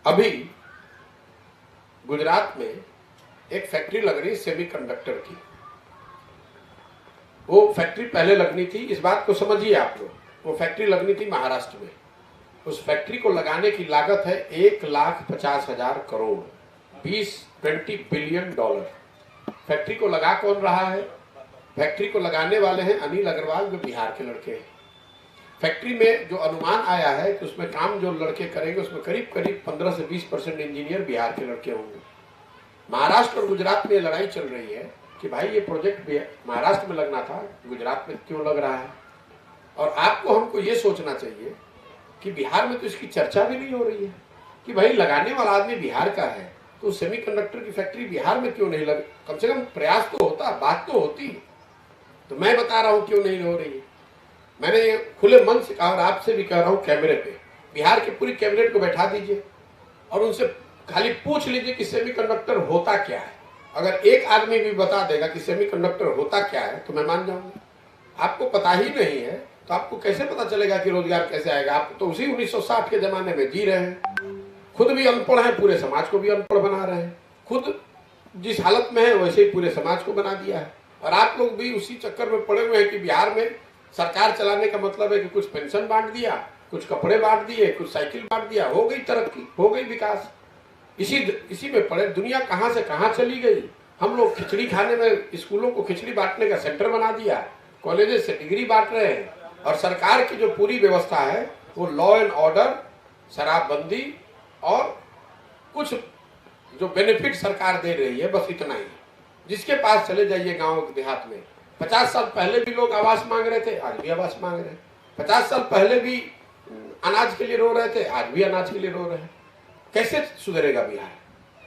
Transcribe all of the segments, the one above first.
अभी गुजरात में एक फैक्ट्री लग रही है सेमीकंडक्टर की। वो फैक्ट्री पहले लगनी थी, इस बात को समझिए आप लोग। वो फैक्ट्री लगनी थी महाराष्ट्र में। उस फैक्ट्री को लगाने की लागत है 1,50,000 करोड़, 20 बिलियन डॉलर। फैक्ट्री को लगा कौन रहा है? फैक्ट्री को लगाने वाले हैं अनिल अग्रवाल, जो बिहार के लड़के हैं। फैक्ट्री में जो अनुमान आया है कि उसमें काम जो लड़के करेंगे उसमें करीब करीब 15 से 20% इंजीनियर बिहार के लड़के होंगे। महाराष्ट्र और गुजरात में लड़ाई चल रही है कि भाई ये प्रोजेक्ट महाराष्ट्र में लगना था, गुजरात में क्यों लग रहा है। और आपको हमको ये सोचना चाहिए कि बिहार में तो इसकी चर्चा भी नहीं हो रही है कि भाई लगाने वाला आदमी बिहार का है, तो सेमीकंडक्टर की फैक्ट्री बिहार में क्यों नहीं लग। कम से कम प्रयास तो होता, बात तो होती। तो मैं बता रहा हूं क्यों नहीं हो रही है। मैंने खुले मन से कहा और आपसे भी कह रहा हूं कैमरे पे, बिहार की पूरी कैबिनेट को बैठा दीजिए और उनसे खाली पूछ लीजिए कि सेमीकंडक्टर होता क्या है। अगर एक आदमी भी बता देगा कि सेमीकंडक्टर होता क्या है तो मैं मान जाऊंगा। आपको पता ही नहीं है तो आपको कैसे पता चलेगा कि रोजगार कैसे आएगा। आप तो उसी 1960 के जमाने में जी रहे हैं, खुद भी अनपढ़ हैं, पूरे समाज को भी अनपढ़ बना रहे हैं। खुद जिस हालत में है वैसे ही पूरे समाज को बना दिया है। और आप लोग भी उसी चक्कर में पड़े हुए हैं कि बिहार में सरकार चलाने का मतलब है कि कुछ पेंशन बांट दिया, कुछ कपड़े बांट दिए, कुछ साइकिल बांट दिया, हो गई तरक्की, हो गई विकास। इसी में पड़े। दुनिया कहां से कहां चली गई। हम लोग खिचड़ी खाने में, स्कूलों को खिचड़ी बांटने का सेंटर बना दिया, कॉलेजेस से डिग्री बांट रहे हैं। और सरकार की जो पूरी व्यवस्था है वो लॉ एंड ऑर्डर, शराबबंदी और कुछ जो बेनिफिट सरकार दे रही है, बस इतना ही। जिसके पास चले जाइए गांव देहात में, 50 साल पहले भी लोग आवास मांग रहे थे, आज भी आवास मांग रहे हैं। 50 साल पहले भी अनाज के लिए रो रहे थे, आज भी अनाज के लिए रो रहे हैं। कैसे सुधरेगा बिहार?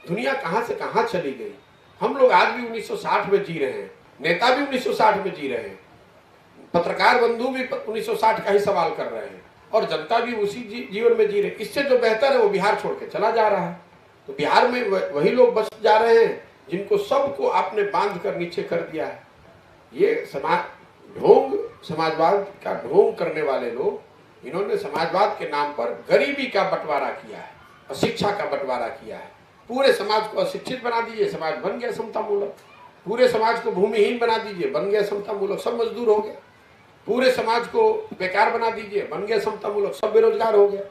दुनिया कहां से कहां चली गई। हम लोग आज भी 1960 में जी रहे हैं, नेता भी 1960 में जी रहे हैं, पत्रकार बंधु भी 1960 का ही सवाल कर रहे हैं और जनता भी उसी जीवन में जी रहे। इससे जो बेहतर है वो बिहार छोड़ के चला जा रहा है। तो बिहार में वही लोग बच जा रहे हैं जिनको सबको आपने बांध कर नीचे कर दिया है। ये समाजवाद का ढोंग करने वाले लोग, इन्होंने समाजवाद के नाम पर गरीबी का बंटवारा किया है, अशिक्षा का बंटवारा किया है। पूरे समाज को अशिक्षित बना दीजिए, समाज बन गया समता मूलक। पूरे समाज को भूमिहीन बना दीजिए, बन गया समता मूलक, सब मजदूर हो गए। पूरे समाज को बेकार बना दीजिए, बन गया समता मूलक, सब बेरोजगार हो गया।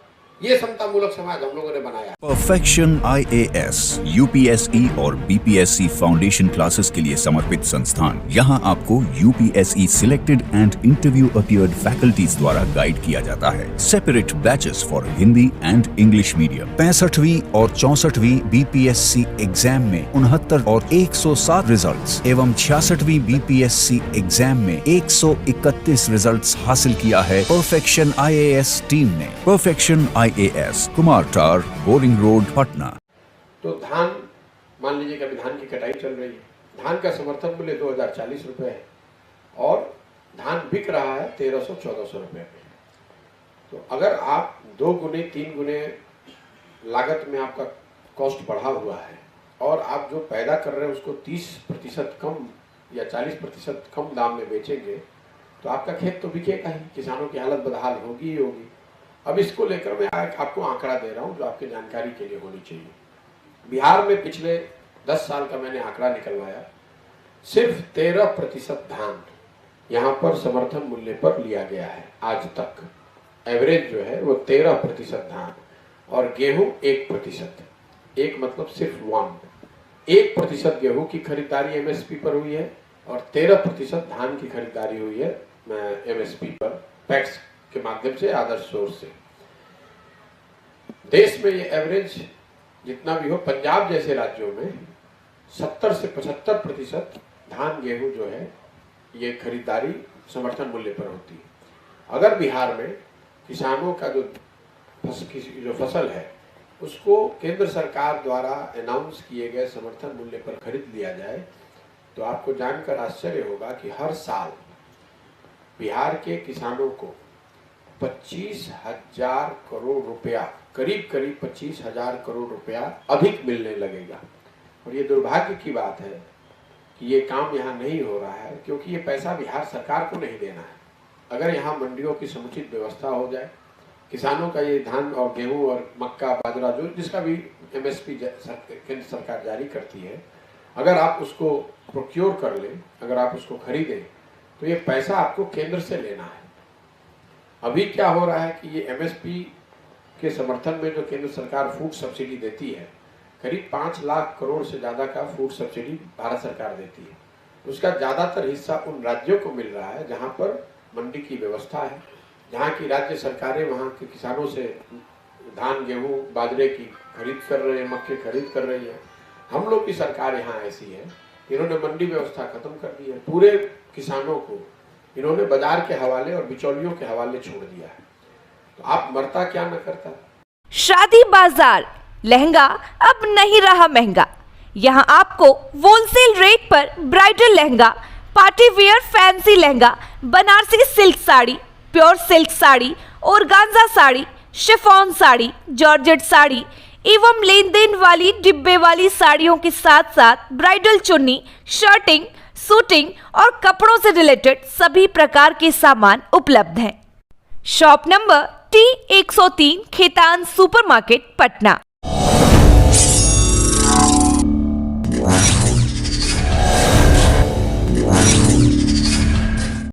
ये समता मूलक समाज हम लोगों ने बनाया। परफेक्शन IAS, UPSE और BPSC फाउंडेशन क्लासेस के लिए समर्पित संस्थान। यहाँ आपको UPSE selected and interview appeared faculties द्वारा गाइड किया जाता है। Separate batches for Hindi and English medium. 65वीं और 64वीं BPSC एग्जाम में 69 और 107 रिजल्ट्स एवं 66वीं BPSC एग्जाम में 131 रिजल्ट्स हासिल किया है परफेक्शन IAS टीम ने। परफेक्शन IAS, कुमार टार, बोरिंग रोड, पटना। तो धान, मान लीजिए कि अभी धान की कटाई चल रही है। धान का समर्थन मूल्य 2040 रुपए है और धान बिक रहा है 1300-1400 रुपए पे। तो अगर आप 2 गुने 3 गुने लागत में आपका कॉस्ट बढ़ा हुआ है और आप जो पैदा कर रहे हैं उसको 30% कम या 40% कम दाम में बेचेंगे तो आपका खेत तो बिकेगा ही, किसानों की हालत बदहाल होगी ही होगी। अब इसको लेकर मैं आपको आंकड़ा दे रहा हूं जो आपकी जानकारी के लिए होनी चाहिए। बिहार में पिछले 10 साल का मैंने आंकड़ा निकलवाया, सिर्फ 13% धान यहां पर समर्थन मूल्य पर लिया गया है आज तक। एवरेज जो है वो 13% धान और गेहूं 1%। एक मतलब सिर्फ 1% गेहूं की खरीदारी MSP पर हुई है और 13% धान की खरीदारी हुई है MSP पर, पैक्स के माध्यम से, आदर्श सोर्स से। देश में ये एवरेज जितना भी हो, पंजाब जैसे राज्यों में 70 से 75% धान गेहूं जो है ये खरीदारी समर्थन मूल्य पर होती है। अगर बिहार में किसानों का जो फसल है उसको केंद्र सरकार द्वारा अनाउंस किए गए समर्थन मूल्य पर खरीद लिया जाए तो आपको जानकर आश्चर्य होगा कि हर साल बिहार के किसानों को 25,000 करोड़ रुपया, करीब 25,000 करोड़ रुपया अधिक मिलने लगेगा। और ये दुर्भाग्य की बात है कि ये काम यहाँ नहीं हो रहा है क्योंकि ये पैसा बिहार सरकार को नहीं देना है। अगर यहाँ मंडियों की समुचित व्यवस्था हो जाए, किसानों का ये धान और गेहूं और मक्का बाजरा जो जिसका भी एमएसपी केंद्र सरकार जारी करती है, अगर आप उसको प्रोक्योर कर लें, अगर आप उसको खरीदें, तो ये पैसा आपको केंद्र से लेना है। अभी क्या हो रहा है कि ये एमएसपी के समर्थन में जो केंद्र सरकार फूड सब्सिडी देती है, करीब 5 लाख करोड़ से ज़्यादा का फूड सब्सिडी भारत सरकार देती है। उसका ज़्यादातर हिस्सा उन राज्यों को मिल रहा है जहाँ पर मंडी की व्यवस्था है, जहाँ की राज्य सरकारें वहाँ के किसानों से धान गेहूँ बाजरे की खरीद कर रहे हैं, मक्के खरीद कर रही है। हम लोग की सरकार यहाँ ऐसी है, इन्होंने मंडी व्यवस्था खत्म कर दी है, पूरे किसानों को इन्होंने बाजार के हवाले और बिचौलियों के हवाले छोड़ दिया है। तो आप मरता क्या न करता। शादी बाजार लहंगा अब नहीं रहा महंगा। यहाँ आपको होलसेल रेट पर bridal lehenga, party wear fancy lehenga, Banarasi silk sari, pure silk sari, organza sari, chiffon sari, georgette sari एवं लेन देन वाली डिब्बे वाली साड़ियों के साथ साथ ब्राइडल चुन्नी, शर्टिंग, सूटिंग और कपड़ों से रिलेटेड सभी प्रकार के सामान उपलब्ध हैं। Shop number T103 Khetan supermarket, Patna.